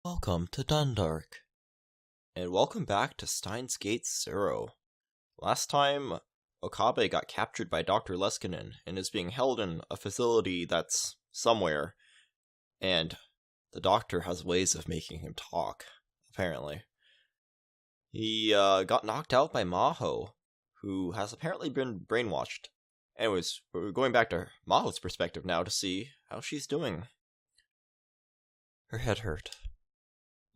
Welcome to Dundark. And welcome back to Steins Gate 0. Last time, Okabe got captured by Dr. Leskinen and is being held in a facility that's somewhere. And the doctor has ways of making him talk, apparently. He got knocked out by Maho, who has apparently been brainwashed. Anyways, we're going back to Maho's perspective now to see how she's doing. Her head hurt.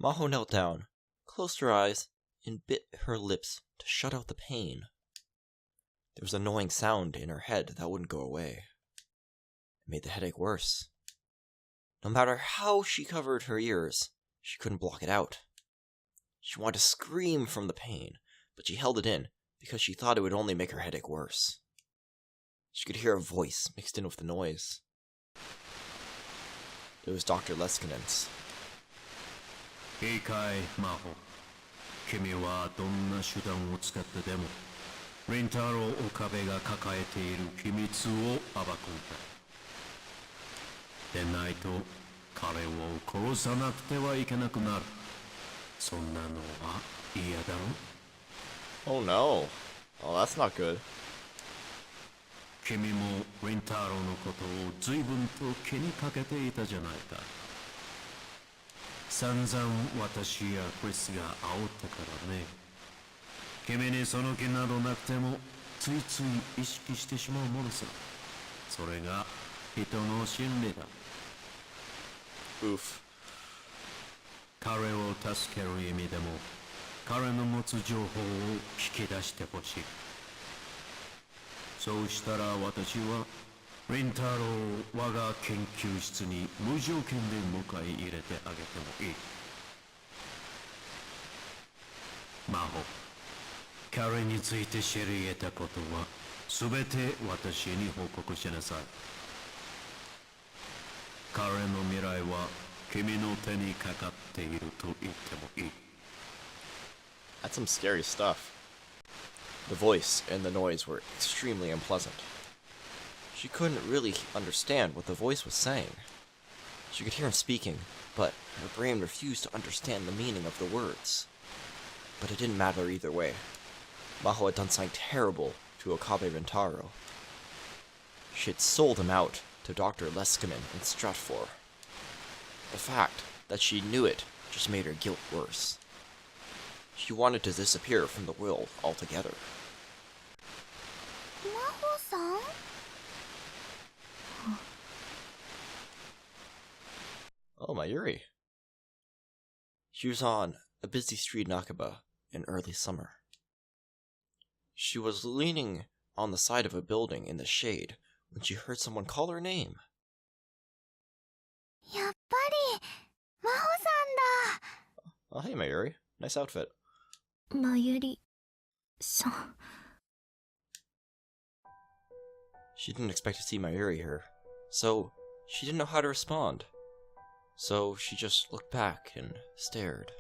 Maho knelt down, closed her eyes, and bit her lips to shut out the pain. There was an annoying sound in her head that wouldn't go away. It made the headache worse. No matter how she covered her ears, she couldn't block it out. She wanted to scream from the pain, but she held it in because she thought it would only make her headache worse. She could hear a voice mixed in with the noise. It was Dr. Leskinen's. いいかい、マホ。君はどんな手段を使ってでも、リンタロウ・オカベが抱えている秘密を暴くんだ。でないと、彼を殺さなくてはいけなくなる。そんなのは嫌だろ? Oh no. Oh, that's not good. 君もリンタロウのことを随分と気にかけていたじゃないか。散々私やクリスが煽ったからね。君にその気などなくてもついつい意識してしまうものさ。それが人の心理だ。Oof. 彼を助ける意味でも彼の持つ情報を聞き出してほしい。そうしたら私はリンタロウを我が研究室に無条件で迎え入れてあげてもいい。マホ、彼について知り得たことはすべて私に報告しなさい。彼の未来は君の手にかかっていると言ってもいい。That's some scary stuff. The voice and the noise were extremely unpleasant. She couldn't really understand what the voice was saying. She could hear him speaking, but her brain refused to understand the meaning of the words. But it didn't matter either way. Maho had done something terrible to Okabe Rintaro. She had sold him out to Dr. Leskinen in Stratfor. The fact that she knew it just made her guilt worse. She wanted to disappear from the world altogether. Maho-san? Oh, Mayuri. She was on a busy street in Akaba in early summer. She was leaning on the side of a building in the shade when she heard someone call her name. やっぱり、Maho-san だ。 Oh, hey, Mayuri. Nice outfit. Mayuri-san. She didn't expect to see Mayuri here, so she didn't know how to respond. So she just looked back and stared.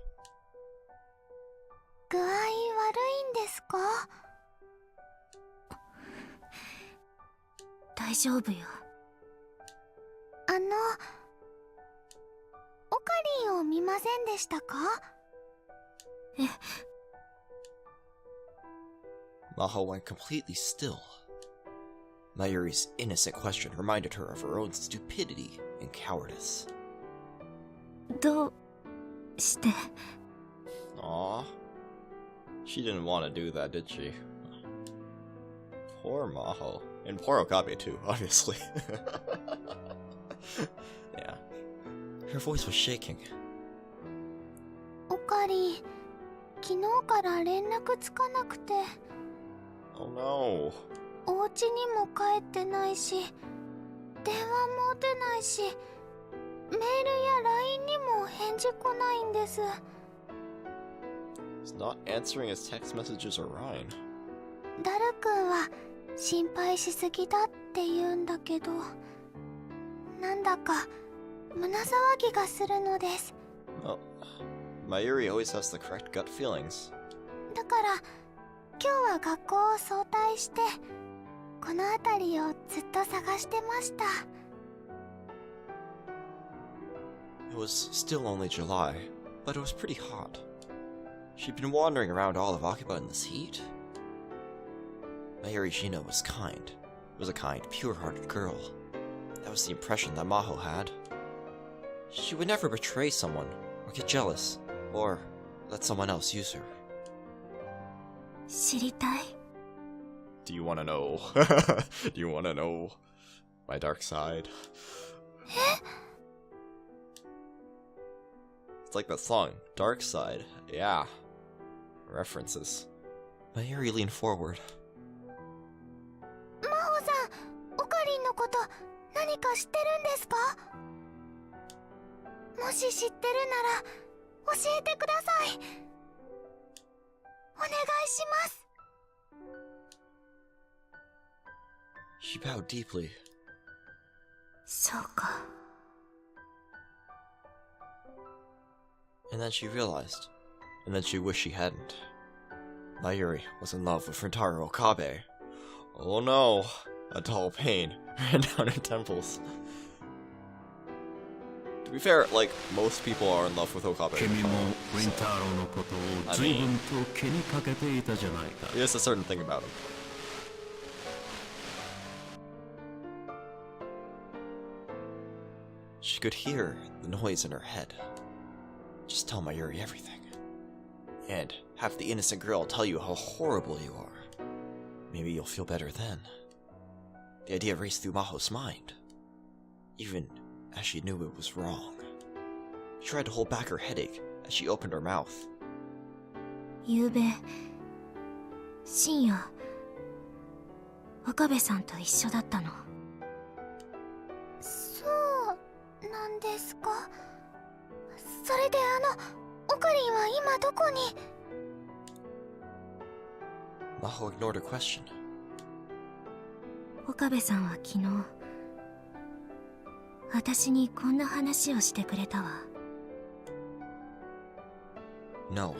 具合悪いんですか? 大丈夫よ。オカリンを見ませんでしたか? Maho went completely still. Mayuri's innocent question reminded her of her own stupidity and cowardice. どうして? Aww. She didn't want to do that, did she? Poor Maho. And poor Okabe too, obviously. Yeah. Her voice was shaking. オカリン、昨日から連絡つかなくて。 Oh no. お家にも帰ってないし、電話も出ないし、メールや LINE にも返事来ないんです。 He's not answering his text messages or Ryan. ダル君は心配しすぎだって言うんだけど、なんだか胸騒ぎがするのです。 Well, Mayuri always has the correct gut feelings. だから今日は学校を早退して、この辺りをずっと探してました。 It was still only July, but it was pretty hot. She'd been wandering around all of Akiba in this heat. Mayuri Shino was kind. Was a kind, pure-hearted girl. That was the impression that Maho had. She would never betray someone, or get jealous, or let someone else use her. 知りたい Do you wanna know? Do you wanna know my dark side? It's like that song, Dark Side. Yeah. References. Mayuri leaned forward. 真帆さん、オカリンのこと何か知ってるんですか？もし知ってるなら教えてください。お願いします。 She bowed deeply. そうか。 And then she realized. And then she wished she hadn't. Mayuri was in love with Rintaro Okabe. Oh no! A dull pain ran down her temples. To be fair, like, most people are in love with Okabe. 君もリンタロウのことを随分と気にかけていたじゃないか。There's a certain thing about him. She could hear the noise in her head. Just tell Mayuri everything. And have the innocent girl tell you how horrible you are. Maybe you'll feel better then. The idea raced through Maho's mind. Even as she knew it was wrong. She tried to hold back her headache as she opened her mouth. ゆうべ、深夜、岡部さんと一緒だったの。そうなんですか。それでオカリンは今どこに？ Maho ignored her question. 岡部さんは昨日、私にこんな話をしてくれたわ。No.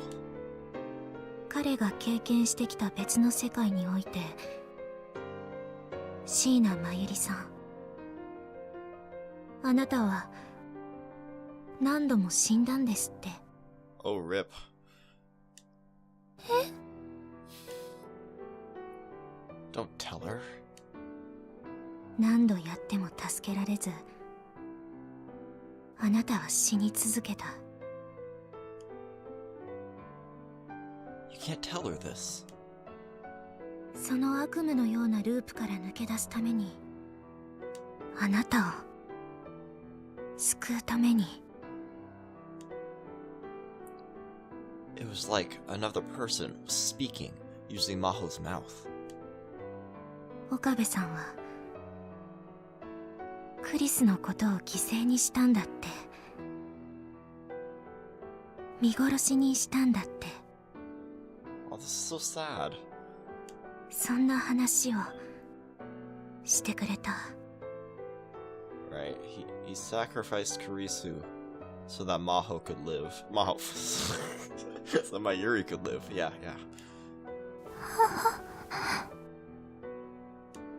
彼が経験してきた別の世界において、椎名真由里さん、あなたは何度も死んだんですって。 Oh, rip. え？ Don't tell her. 何度やっても助けられず、あなたは死に続けた。 You can't tell her this. その悪夢のようなループから抜け出すために、あなたを救うために。 It was like another person was speaking using Maho's mouth. 岡部さんはクリスのことを犠牲にしたんだって。見殺しにしたんだって。 Oh, this is so sad. そんな話をしてくれた。 Right, he sacrificed Kurisu so that Maho could live. Maho. So Mayuri could live. Yeah, yeah.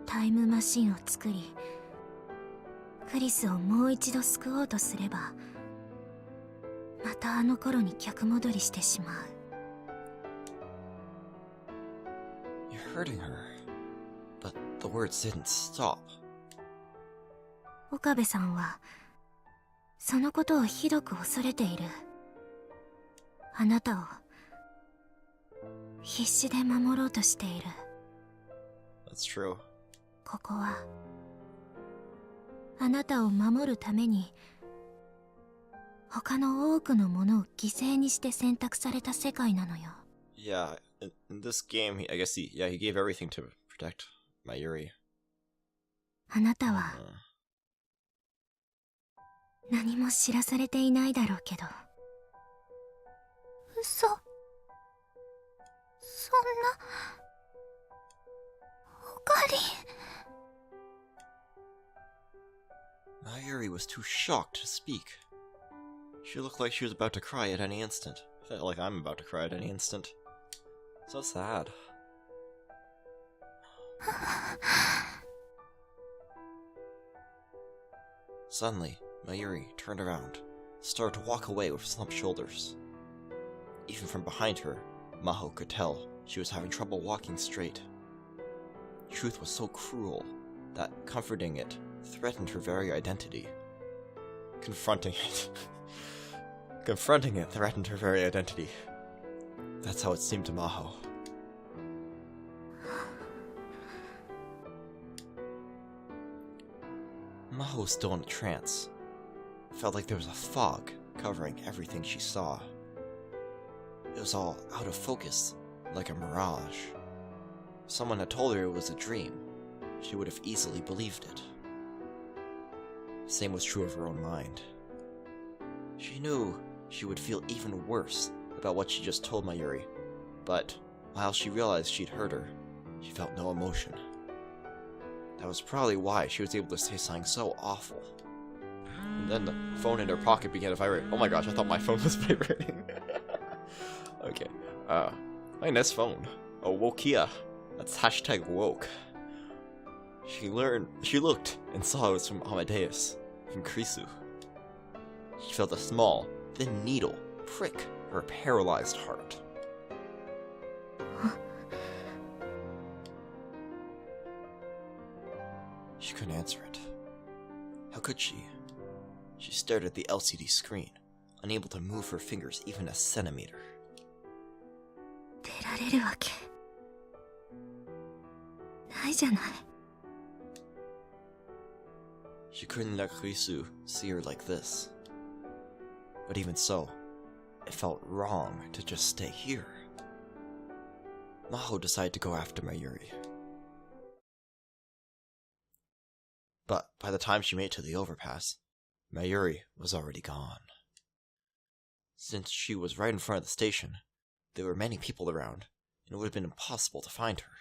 タイムマシンを作り、クリスをもう一度救おうとすれば、またあの頃に逆戻りしてしまう。 You're hurting her. But the words didn't stop. 岡部さんはそのことをひどく恐れている。あなたを必死で守ろうとしている。 That's true. ここはあなたを守るために他の多くのものを犠牲にして選択された世界なのよ。 Yeah, in this game, I guess he gave everything to protect Mayuri. あなたは Uh, 何も知らされていないだろうけど。嘘。そんな。オカリン。 Mayuri was too shocked to speak. She looked like she was about to cry at any instant. I felt like I'm about to cry at any instant. So sad. Suddenly, Mayuri turned around, started to walk away with slumped shoulders. Even from behind her, Maho could tell she was having trouble walking straight. Truth was so cruel that comforting it threatened her very identity. Confronting it threatened her very identity. That's how it seemed to Maho. Maho was still in a trance. It felt like there was a fog covering everything she saw. It was all out of focus, like a mirage. If someone had told her it was a dream, she would have easily believed it. The same was true of her own mind. She knew she would feel even worse about what she just told Mayuri, but while she realized she'd hurt her, she felt no emotion. That was probably why she was able to say something so awful. And then the phone in her pocket began to vibrate. Oh my gosh, I thought my phone was vibrating. Okay. My nice phone. A Wokia. That's hashtag woke. She looked and saw it was from Amadeus, from Krisu. She felt a small, thin needle prick her paralyzed heart. She couldn't answer it. How could she? She stared at the LCD screen, unable to move her fingers even a centimeter. 出られるわけないじゃない。 She couldn't let Krisu see her like this. But even so, it felt wrong to just stay here. Maho decided to go after Mayuri. But by the time she made it to the overpass, Mayuri was already gone. Since she was right in front of the station, there were many people around, and it would have been impossible to find her.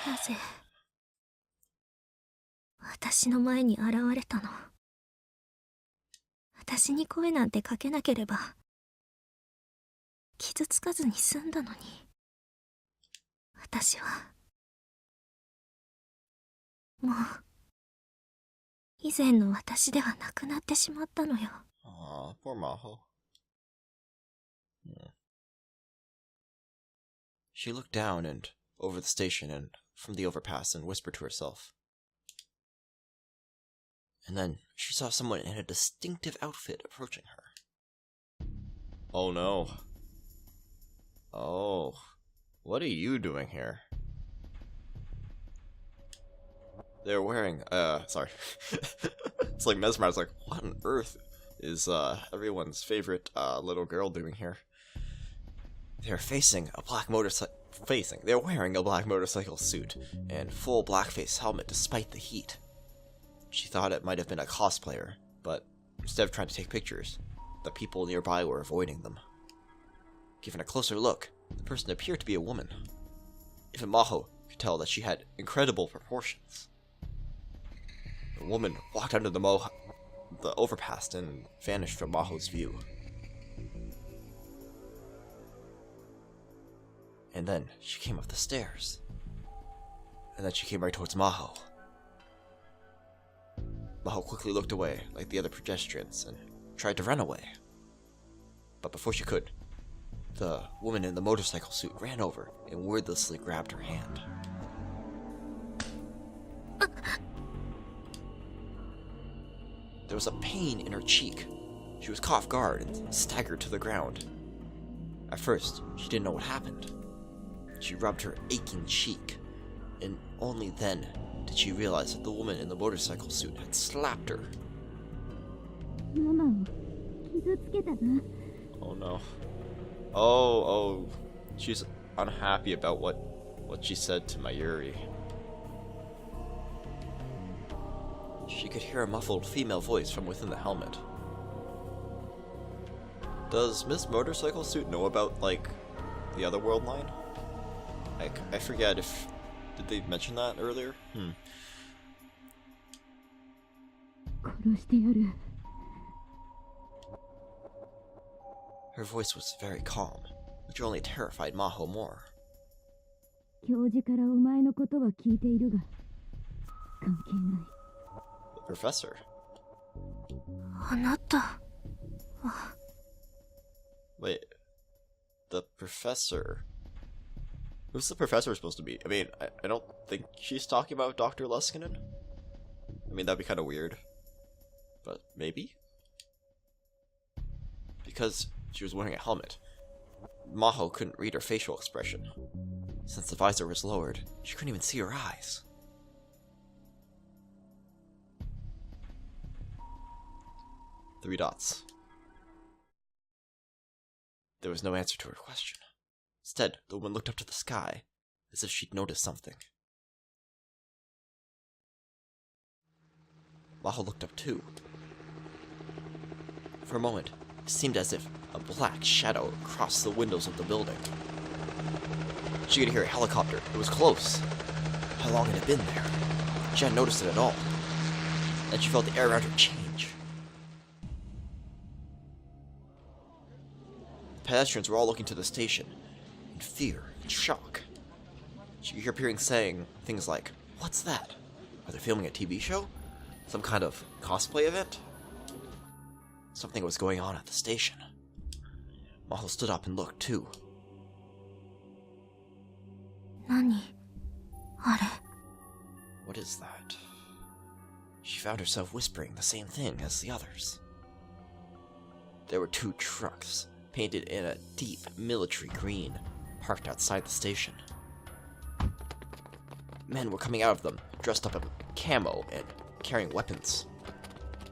なぜ私の前に現れたの。私に声なんてかけなければ傷つかずに済んだのに。私はもう以前の私ではなくなってしまったのよ。Aw, poor Maho. She looked down and over the station and from the overpass and whispered to herself. And then she saw someone in a distinctive outfit approaching her. Oh no. Oh, what are you doing here? They're wearing, sorry. It's like mesmerized, like, what on earth is, everyone's favorite, little girl doing here? They're they're wearing a black motorcycle suit and full blackface helmet despite the heat. She thought it might have been a cosplayer, but instead of trying to take pictures, the people nearby were avoiding them. Given a closer look, the person appeared to be a woman. Even Maho could tell that she had incredible proportions. The woman walked under the overpass and vanished from Maho's view. And then she came up the stairs. And then she came right towards Maho. Maho quickly looked away, like the other pedestrians, and tried to run away. But before she could, the woman in the motorcycle suit ran over and wordlessly grabbed her hand. There was a pain in her cheek. She was caught off guard and staggered to the ground. At first, she didn't know what happened. She rubbed her aching cheek, and only then did she realize that the woman in the motorcycle suit had slapped her. Oh no. Oh, she's unhappy about what she said to Mayuri. She could hear a muffled female voice from within the helmet. Does Miss Motorcycle Suit know about, like, the other world line? I forget if... Did they mention that earlier? Her voice was very calm, which only terrified Maho more. The professor? あなたは。 Wait, the professor? Who's the professor supposed to be? I mean, I don't think she's talking about Dr. Leskinen. I mean, that'd be kind of weird. But maybe? Because she was wearing a helmet, Maho couldn't read her facial expression. Since the visor was lowered, she couldn't even see her eyes. Three dots. There was no answer to her question. Instead, the woman looked up to the sky, as if she'd noticed something. Maho looked up too. For a moment, it seemed as if a black shadow crossed the windows of the building. She could hear a helicopter. It was close. How long had it been there? She hadn't noticed it at all. Then she felt the air around her change. The pedestrians were all looking to the station, in fear and shock. She could hear peering saying things like, "What's that? Are they filming a TV show? Some kind of cosplay event?" Something was going on at the station. Maho stood up and looked too. 何あれ。 What is that? She found herself whispering the same thing as the others. There were two trucks, painted in a deep military green, parked outside the station. Men were coming out of them, dressed up in camo and carrying weapons.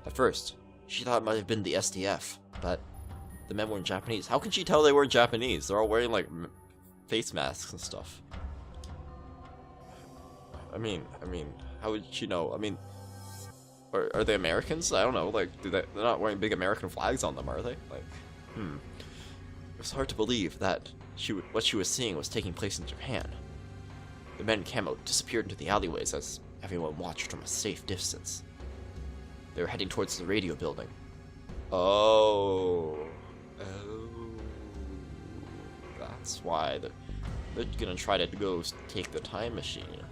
At first, she thought it might have been the SDF, but the men weren't Japanese. How can she tell they weren't Japanese? They're all wearing, like, face masks and stuff. I mean, how would she know? I mean, are they Americans? I don't know. Like, they're not wearing big American flags on them, are they? Like, It was hard to believe that what she was seeing was taking place in Japan. The men in camo disappeared into the alleyways as everyone watched from a safe distance. They were heading towards the radio building. Oh, that's why they're gonna try to go take the time machine.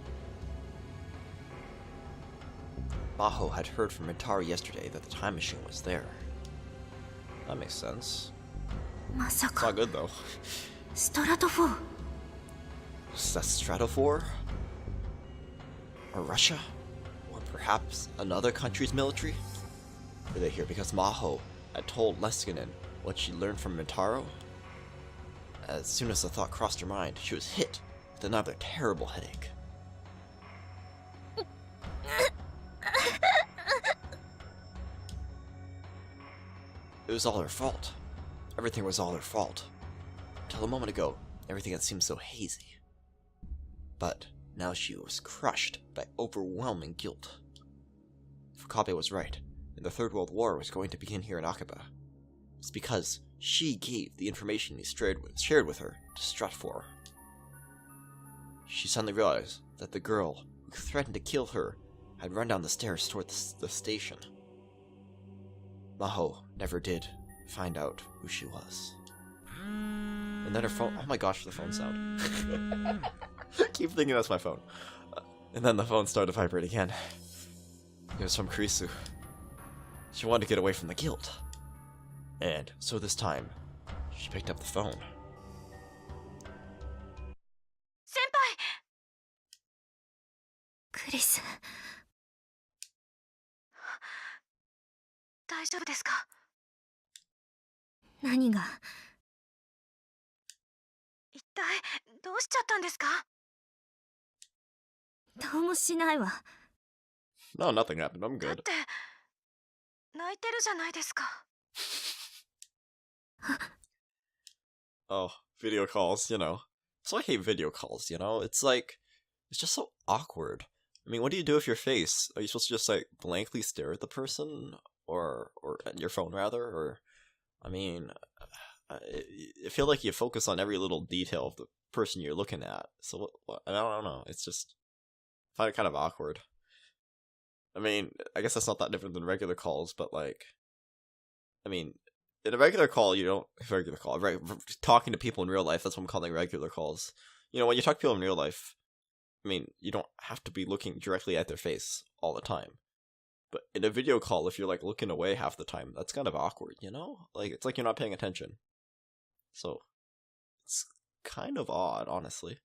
Maho had heard from Mitaru yesterday that the time machine was there. That makes sense. まさ It's か not good though. ストラト4。 Is that Stratophore? Or Russia? Or perhaps another country's military? Were they here because Maho had told Leskinen what she learned from Mitaru? As soon as the thought crossed her mind, she was hit with another terrible headache. It was all her fault. Everything was all her fault. Until a moment ago, everything had seemed so hazy. But now she was crushed by overwhelming guilt. Fukabe was right, and the Third World War was going to begin here in Akaba. It's because she gave the information he shared with her to Stratfor. She suddenly realized that the girl who threatened to kill her had run down the stairs toward the station. Maho never did find out who she was. And then her phone... Oh my gosh, the phone sound. Keep thinking that's my phone. And then the phone started to vibrate again. It was from Kurisu. She wanted to get away from the guilt. And so this time, she picked up the phone. 先輩。クリス。大丈夫ですか。何が。一体どうしちゃったんですか。どうもしないわ。 No, nothing happened. I'm だっ good. て泣いてるじゃないですか。 Oh, video calls, you know. So I hate video calls, you know? It's like, it's just so awkward. I mean, what do you do with your face? Are you supposed to just, like, blankly stare at the person? Or at your phone, rather? Or, I mean, I feel like you focus on every little detail of the person you're looking at. So, I don't know. It's just, I find it kind of awkward. I mean, I guess that's not that different than regular calls, but, like, I mean, in a regular call, you don't... Regular call, right? Talking to people in real life, that's what I'm calling regular calls. You know, when you talk to people in real life, I mean, you don't have to be looking directly at their face all the time. But in a video call, if you're like looking away half the time, that's kind of awkward, you know? Like, it's like you're not paying attention. So, it's kind of odd, honestly.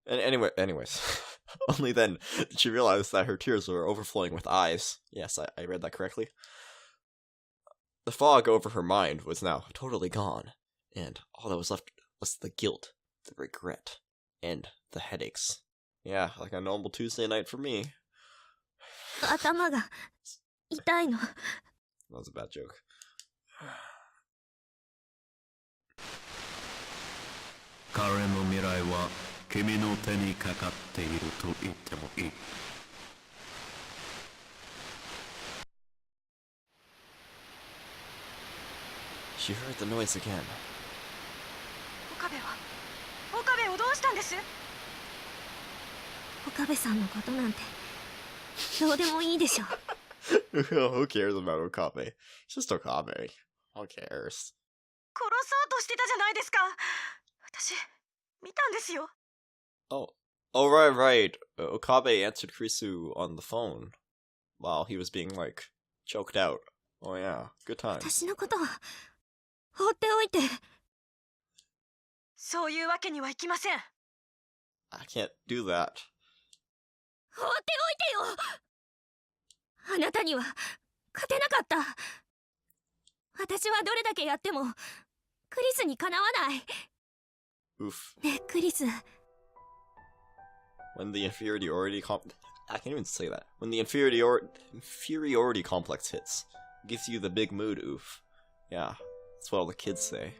And anyways, only then did she realize that her tears were overflowing with eyes. Yes, I read that correctly. The fog over her mind was now totally gone, and all that was left was the guilt, the regret, and the headaches. Yeah, like a normal Tuesday night for me. 頭が痛いの。 That was a bad joke. 彼の未来は君の手にかかっていると言ってもいい。She heard the noise again. 岡部をどうしたんです？岡部さんのことなんてどうでもいいでしょ。 Who cares about Okabe? It's just Okabe. Who cares? 殺そうとしてたじゃないですか。私見たんですよ。 Oh, right. Okabe answered Kurisu on the phone while he was being, like, choked out. Oh yeah, good times. 私のことは放っておいて。そういうわけにはいきません。 I can't do that. 放っておいてよ。あなたには勝てなかった。私はどれだけやってもクリスにかなわない。 Oof. ねえクリス。 When the inferiority I can't even say that. When the inferiority complex hits, it gives you the big mood oof. Yeah, that's what all the kids say.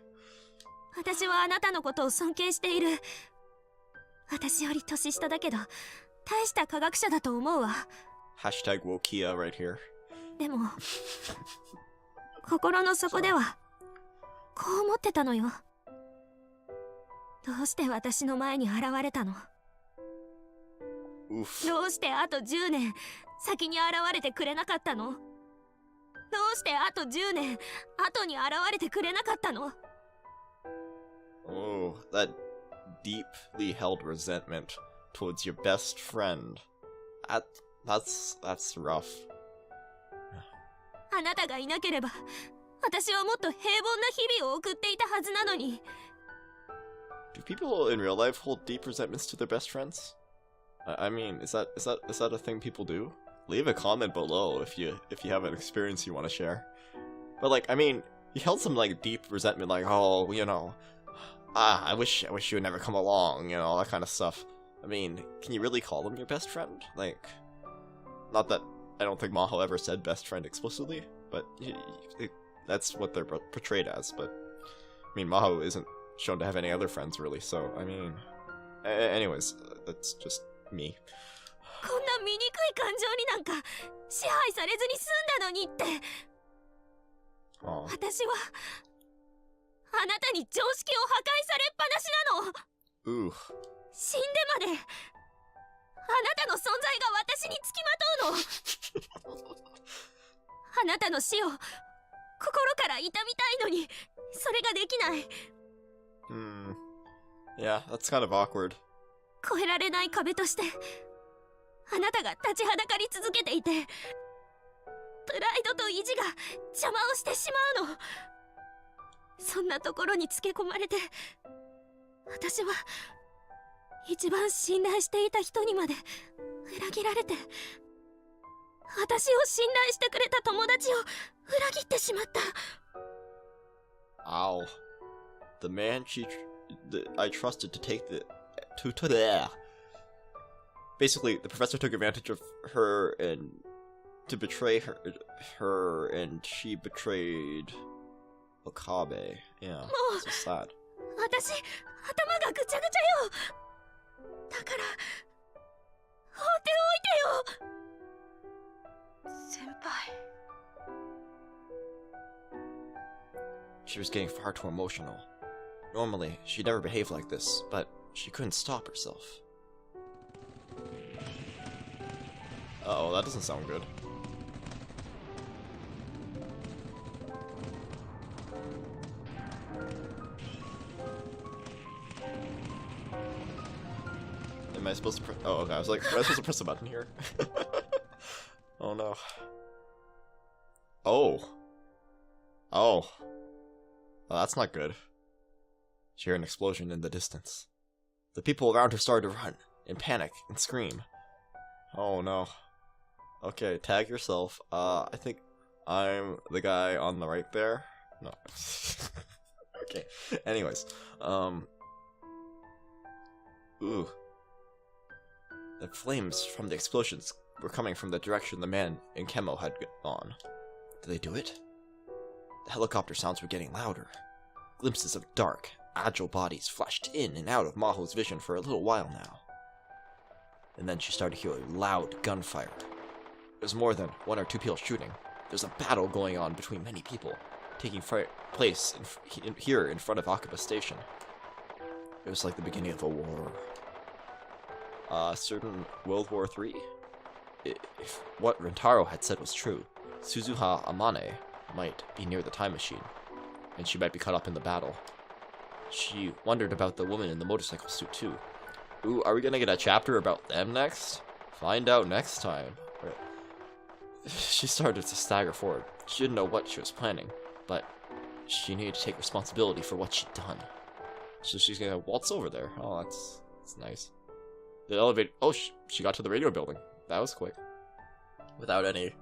私はあなたのことを尊敬している。私より年下だけど大した科学者だと思うわ。 Hashtag Wokia right here. でも心の底ではこう思ってたのよ。どうして私の前に現れたの？ Oof. どうしてあと10年先に現れてくれなかったの？どうしてあと10年後に現れてくれなかったの？ Oh, that deeply held resentment towards your best friend. That's rough. あなたがいなければ私はもっと平凡な日々を送っていたはずなのに。 Do people in real life hold deep resentments to their best friends? I mean, is that a thing people do? Leave a comment below if you have an experience you want to share. But like, I mean, you held some like deep resentment, like, oh, you know, I wish you would never come along, you know, all that kind of stuff. I mean, can you really call them your best friend? Like, not that I don't think Maho ever said best friend explicitly, but that's what they're portrayed as. But I mean, Maho isn't shown to have any other friends really, so I mean, anyways, that's just me. こんな醜い感情になんか支配されずに済んだのにって。 Oh. 私はあなたに常識を破壊されっぱなしなの。 Ooh. 死んでまであなたの存在が私につきまとうの。あなたの死を心から悼みたいのにそれができない。 Yeah, that's kind of awkward. 越えられない壁としてあなたが立ちはだかり続けていて、プライドと意地が邪魔をしてしまうの。そんなところにつけ込まれて、私は一番信頼していた人にまで裏切られて、私を信頼してくれた友達を裏切ってしまった。 Ow. The man I trusted to take there. Basically, the professor took advantage of her and to betray her, and she betrayed Okabe. Yeah, so sad. 私、頭がぐちゃぐちゃよ。だから放っておいてよ。先輩。 She was getting far too emotional. Normally, she'd never behave like this, but she couldn't stop herself. Uh-oh, that doesn't sound good. Am I supposed to press? Oh, okay. I was like, am I supposed to press the button here? Oh no. Oh. Oh. Well, that's not good. She heard an explosion in the distance. The people around her started to run, in panic, and scream. Oh no. Okay, tag yourself. I think I'm the guy on the right there. No. Okay. Anyways, ooh. The flames from the explosions were coming from the direction the man in Chemo had gone. Did they do it? The helicopter sounds were getting louder. Glimpses of dark, agile bodies flashed in and out of Maho's vision for a little while now. And then she started to hear loud gunfire. There was more than one or two people shooting. There was a battle going on between many people, taking place here in front of Akiba Station. It was like the beginning of a war. Certain World War III? If what Rentaro had said was true, Suzuha Amane might be near the time machine, and she might be caught up in the battle. She wondered about the woman in the motorcycle suit too. Ooh, are we gonna get a chapter about them next? Find out next time. She started to stagger forward. She didn't know what she was planning, but she needed to take responsibility for what she'd done. So she's gonna waltz over there. Oh, that's nice. The elevator. Oh, she got to the radio building. That was quick. Without any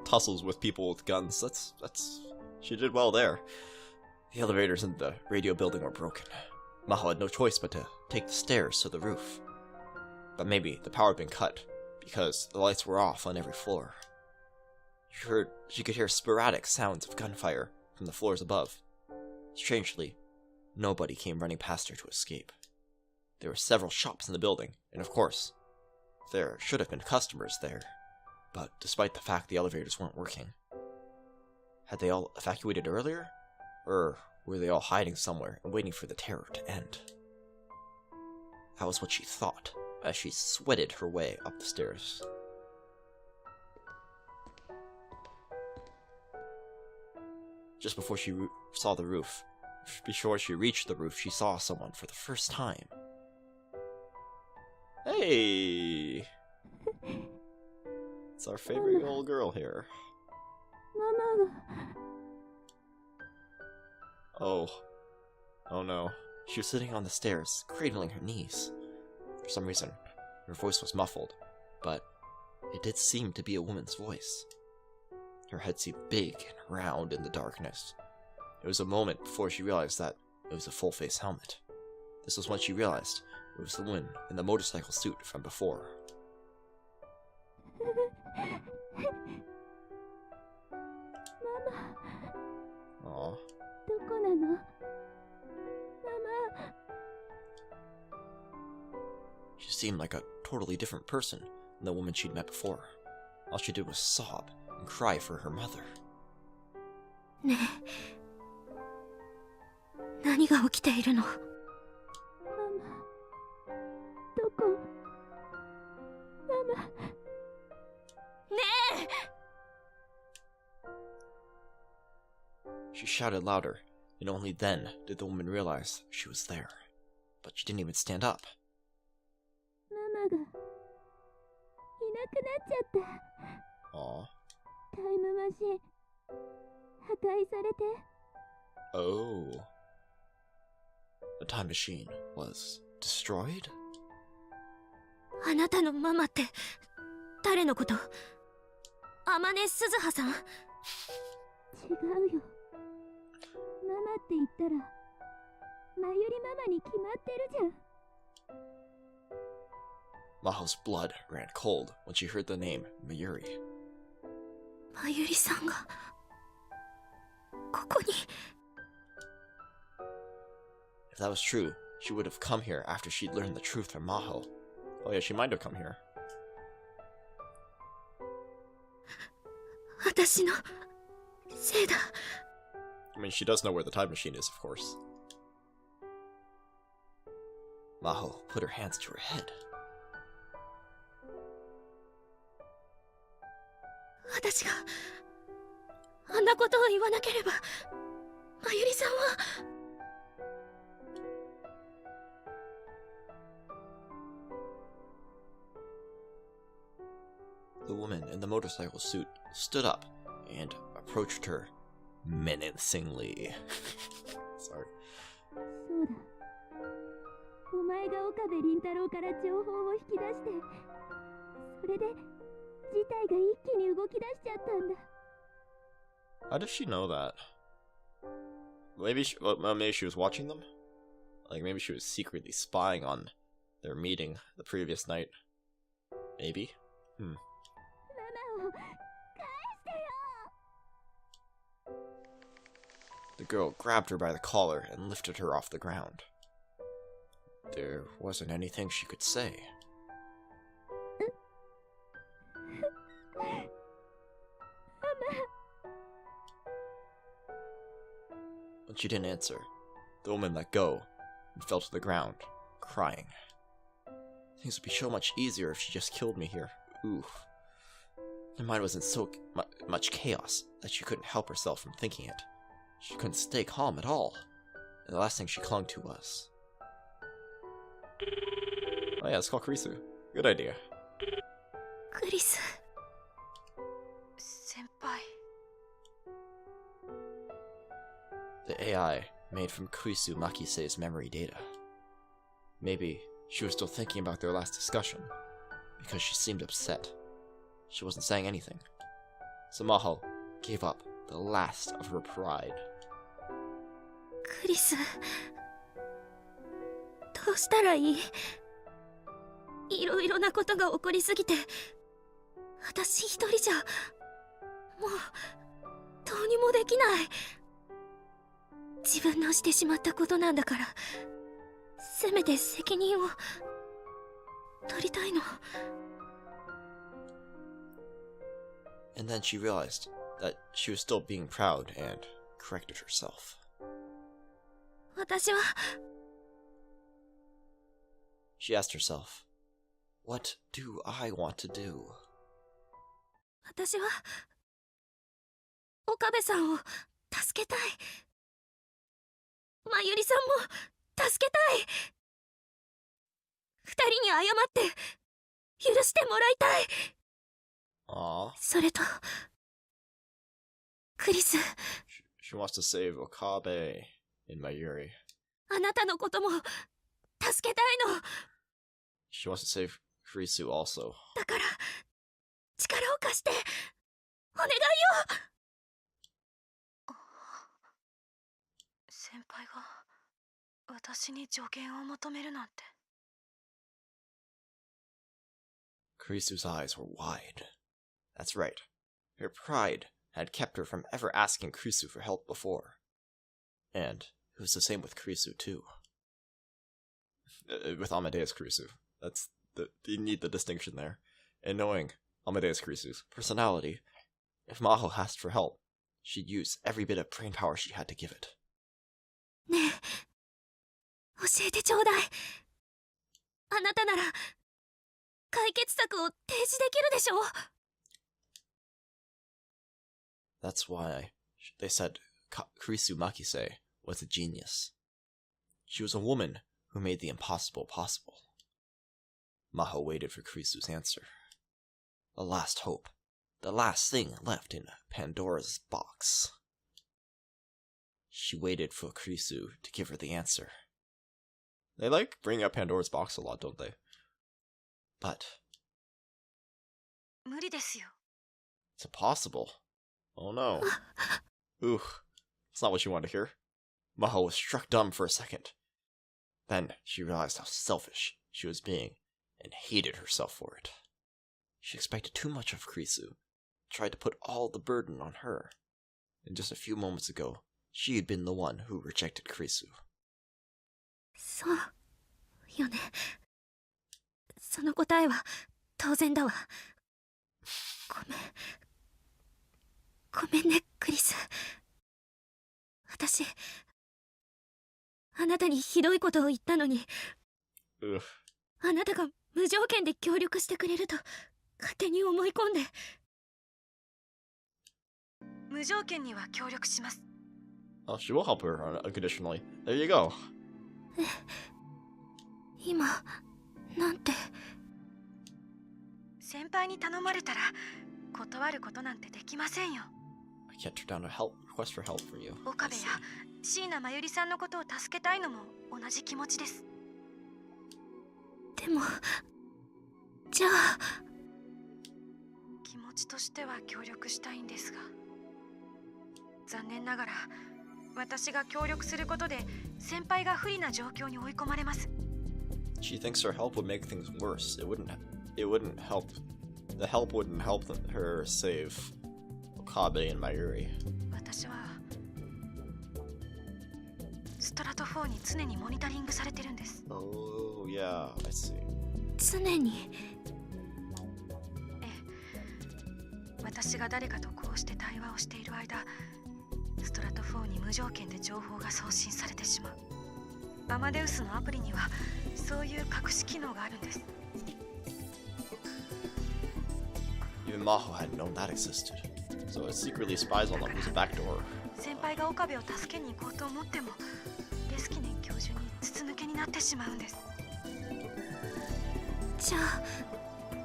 tussles with people with guns. That's. She did well there. The elevators in the radio building were broken. Maho had no choice but to take the stairs to the roof. But maybe the power had been cut, because the lights were off on every floor. She could hear sporadic sounds of gunfire from the floors above. Strangely, nobody came running past her to escape. There were several shops in the building, and of course, there should have been customers there. But despite the fact the elevators weren't working, had they all evacuated earlier? Or were they all hiding somewhere and waiting for the terror to end? That was what she thought, as she sweated her way up the stairs. Just before she saw the roof, before she reached the roof, she saw someone for the first time. Hey! It's our favorite little girl here. Oh. Oh no. She was sitting on the stairs, cradling her knees. For some reason, her voice was muffled, but it did seem to be a woman's voice. Her head seemed big and round in the darkness. It was a moment before she realized that it was a full-face helmet. This was when she realized it was the woman in the motorcycle suit from before. Aww. She seemed like a totally different person than the woman she'd met before. All she did was sob and cry for her mother. ねえ、何が起きているの？ママ、どこ？ママ。ねえ! She shouted louder, and only then did the woman realize she was there. But she didn't even stand up. ママがいなくなっちゃった。 Aww. タイムマシン破壊されて。 Oh. The time machine was destroyed? あなたのママって誰のこと？天音鈴葉さん？違うよ。ママって言ったらまゆりママに決まってるじゃん。 Maho's blood ran cold when she heard the name Mayuri. まゆりさんがここに。 If that was true, she would have come here after she'd learned the truth from Maho. Oh yeah, she might have come here. 私のせいだ。 I mean, she does know where the time machine is, of course. Maho put her hands to her head. 私があんなことを言わなければ、まゆりさんは。 The woman in the motorcycle suit stood up and approached her menacingly. Sorry. そうだ。お前が岡部倫太郎から情報を引き出して、それで事態が一気に動き出しちゃったんだ。How does she know that? Maybe she was watching them? Like, maybe she was secretly spying on their meeting the previous night. Maybe? ママを返してよ。 The girl grabbed her by the collar and lifted her off the ground. There wasn't anything she could say. When she didn't answer, the woman let go and fell to the ground, crying. Things would be so much easier if she just killed me here. Ooh. Her mind was in so much chaos that she couldn't help herself from thinking it. She couldn't stay calm at all. And the last thing she clung to was... Oh yeah, let's call Kurisu. Good idea. クリス。先輩。 The AI made from Kurisu Makise's memory data. Maybe she was still thinking about their last discussion, because she seemed upset. She wasn't saying anything. So Maho gave up the last of her pride. クリス。どうしたらいい？いろいろなことが起こりすぎて、私一人じゃ、もう、どうにもできない。自分のしてしまったことなんだから、せめて責任を取りたいの。 And then she realized that she was still being proud and corrected herself. 私は、 She asked herself, what do I want to do? 私は、岡部さんを助けたい。まゆりさんも助けたい。二人に謝って許してもらいたい。 Aww. それと、クリス、 She wants to save Okabe and Mayuri. あなたのことも助けたいの。 She wants to save Kurisu also. だから、力を貸して、お願いよ。先輩が私に助言を求めるなんて。 Kurisu's eyes were wide. That's right. Her pride had kept her from ever asking Kurisu for help before. And it was the same with Kurisu too. With Amadeus Kurisu. You need the distinction there. And knowing Amadeus Kurisu's personality, if Maho asked for help, she'd use every bit of brain power she had to give it. ねえ、教えてちょうだい。あなたなら、解決策を提示できるでしょう。 That's why they said Kurisu Makise was a genius. She was a woman who made the impossible possible. Maho waited for Kurisu's answer. The last hope. The last thing left in Pandora's box. She waited for Kurisu to give her the answer. They like bringing up Pandora's box a lot, don't they? But 無理ですよ。 it's impossible. Oh no. Ooh, it's not what you wanted to hear. Maho was struck dumb for a second. Then she realized how selfish she was being and hated herself for it. She expected too much of Kurisu, tried to put all the burden on her. And just a few moments ago, she had been the one who rejected Kurisu. そうよね。その答えは当然だわ。ごめんね、クリス。私、あなたにひどいことを言ったのに、 Ugh. あなたが無条件で協力してくれると勝手に思い込んで。無条件には協力します。 Oh, she will help her unconditionally. There you go. 今、なんて。先輩に頼まれたら断ることなんてできませんよ。 I can't turn down a request for help for you. 岡部や椎名真由里さんのことを助けたいのも同じ気持ちです。でもじゃあ気持ちとしては協力したいんですが、残念ながら私が協力することで先輩が不利な状況に追い込まれます。 She thinks her help would make things worse. It wouldn't help. The help wouldn't help her save Okabe and Mayuri. 私はストラト4に常にモニタリングされてるんです。 Oh, yeah, I see. 常に。私が誰かとこうして対話をしている間、ストラト4に無条件で情報が送信されてしまう。アマデウスのアプリにはそういう隠し機能があるんです。 Even Maho hadn't known that existed. So it secretly spies on them as a backdoor. 先輩が岡部を助けに行こうと思っても、レスキネン教授に筒抜けになってしまうんです。じゃあ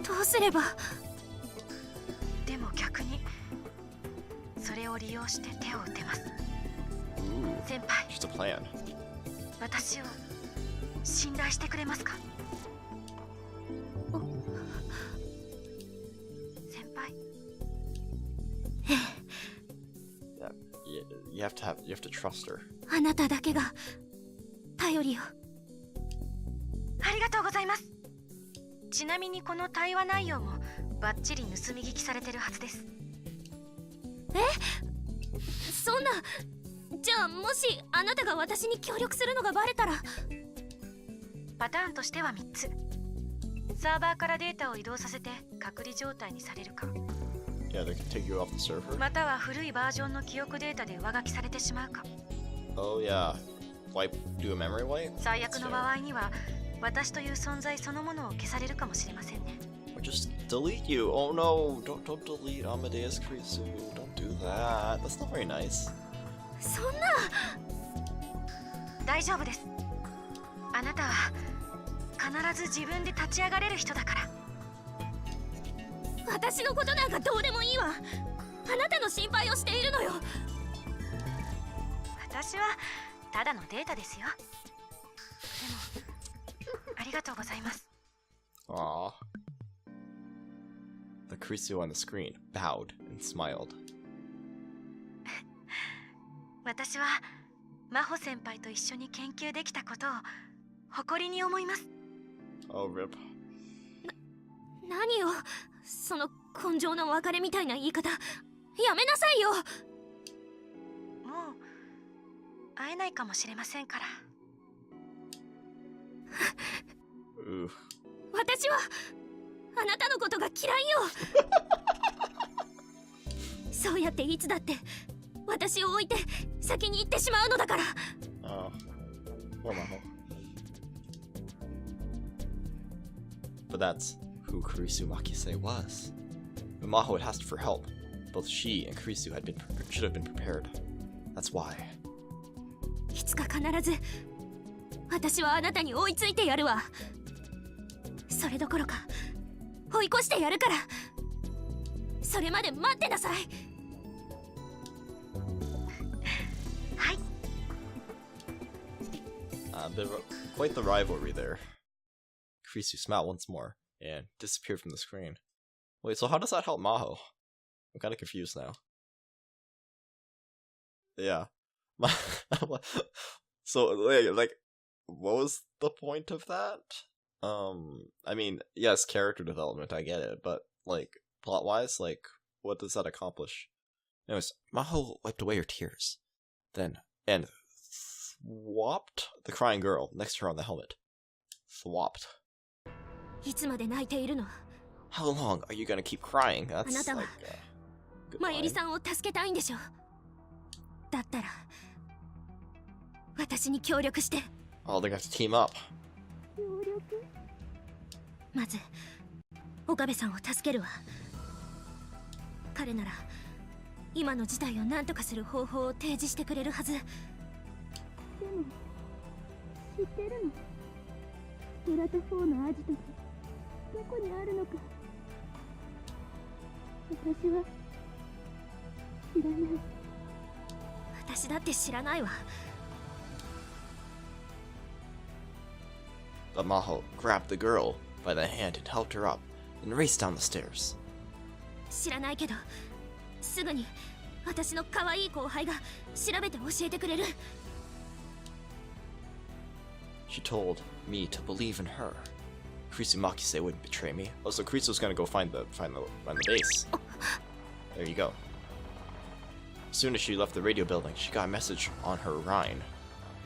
どうすれば。でも逆にそれを利用して手を打てます。 Ooh, 先輩、 just a plan. 私を信頼してくれますか。先輩、You have to trust her. あなただけが頼りを。ありがとうございます。ちなみにこの対話内容もバッチリ盗み聞きされてるはずです。そんな。じゃあもしあなたが私に協力するのがバレたら。パターンとしては3つ。サーバーからデータを移動させて隔離状態にされるか、 Yeah, they can take you off the server. または古いバージョンの記憶データで上書きされてしまうか。 Oh, yeah. Do a memory wipe? 最悪の場合には私という存在そのものを消されるかもしれませんね。 Or just delete you. Oh no, don't delete Amadeus Krisu. Don't do that. That's not very nice. そんな。大丈夫です。あなたは必ず自分で立ち上がれる人だから。私のことなんかどうでもいいわ。あなたの心配をしているのよ。私はただのデータですよ。でもありがとうございます。 Aww. The Krisu on the screen bowed and smiled. 私は真帆先輩と一緒に研究できたことを誇りに思います。 Oh, rip. 何よその根性の別れみたいな言い方。やめなさいよ。もう会えないかもしれませんから。Ooh. 私はあなたのことが嫌いよ。そうやっていつだって私を置いて先に行ってしまうのだから。 Oh. Poor Maho. But that's who Kurisu Makise was. When Maho had asked for help, both she and Kurisu should have been prepared. That's why. いつか必ず私はあなたに追いついてやるわ。それどころか追い越してやるから。それまで待ってなさい。はい。 Quite the rivalry there. Kurisu smiled once more and disappeared from the screen. Wait, so how does that help Maho? I'm kind of confused now. Yeah. So, like, what was the point of that? I mean, yes, character development, I get it, but, like, plot-wise, like, what does that accomplish? Anyways, Maho wiped away her tears. Then, and swapped the crying girl next to her on the helmet. Swapped. いつまで泣いているの。 How long are you gonna keep crying? That's あなたは like, good まゆり line. さんを助けたいんでしょ。だったら私に協力して。 Oh, they're gonna have to team up. まず岡部さんを助けるわ。彼なら今の事態を何とかする方法を提示してくれるはず。でも知ってるの？ストラト4のアジトがどこにあるのか。私は知らない。私だって知らないわ。 But Maho grabbed the girl by the hand and helped her up and raced down the stairs. 知らないけど、すぐに私の可愛い後輩が調べて教えてくれる。 She told me to believe in her. Krisu-Makise wouldn't betray me. Oh, so Krisu's gonna go find the base. There you go. As soon as she left the radio building, she got a message on her Rhine.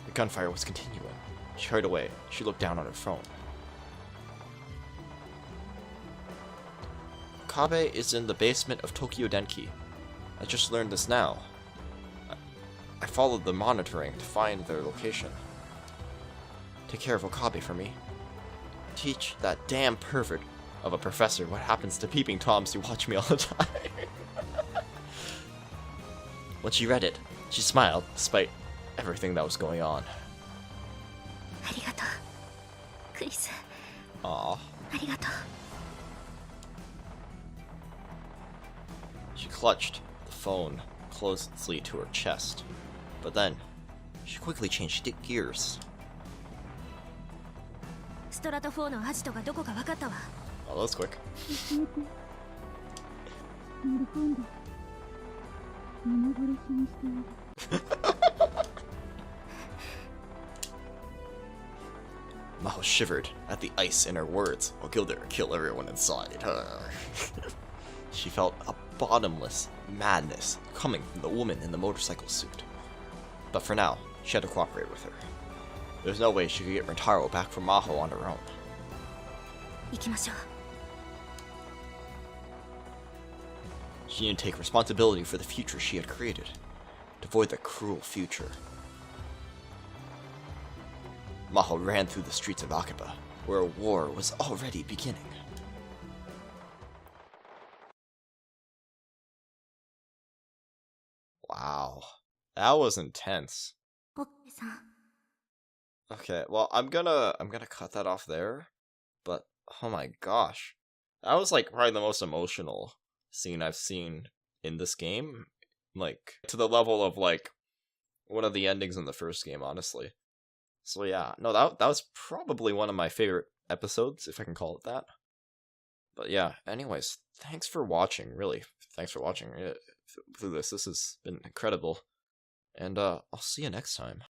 The gunfire was continuing. She hurried away. She looked down on her phone. Okabe is in the basement of Tokyo Denki. I just learned this now. I followed the monitoring to find their location. Take care of Okabe for me. Teach that damn pervert of a professor what happens to peeping toms who watch me all the time. When she read it, she smiled despite everything that was going on. ありがとう、クリス。 Aww. ありがとう。 She clutched the phone closely to her chest, but then she quickly changed gears. ストラト4のアジトがどこか分かったわ。 Oh, that was quick. Maho shivered at the ice in her words. I'll go there and kill everyone inside. She felt a bottomless madness coming from the woman in the motorcycle suit. But for now, she had to cooperate with her. There's no way she could get Rentaro back from Maho on her own. 行きましょう。 She needed to take responsibility for the future she had created, to avoid the cruel future. Maho ran through the streets of Akiba, where a war was already beginning. Wow, that was intense. オッケーさん。 Okay, well, I'm gonna cut that off there, but oh my gosh, that was like probably the most emotional scene I've seen in this game, like to the level of like one of the endings in the first game, honestly. So yeah, no, that was probably one of my favorite episodes, if I can call it that. But yeah, anyways, thanks for watching, really. Thanks for watching through this. This has been incredible. And I'll see you next time.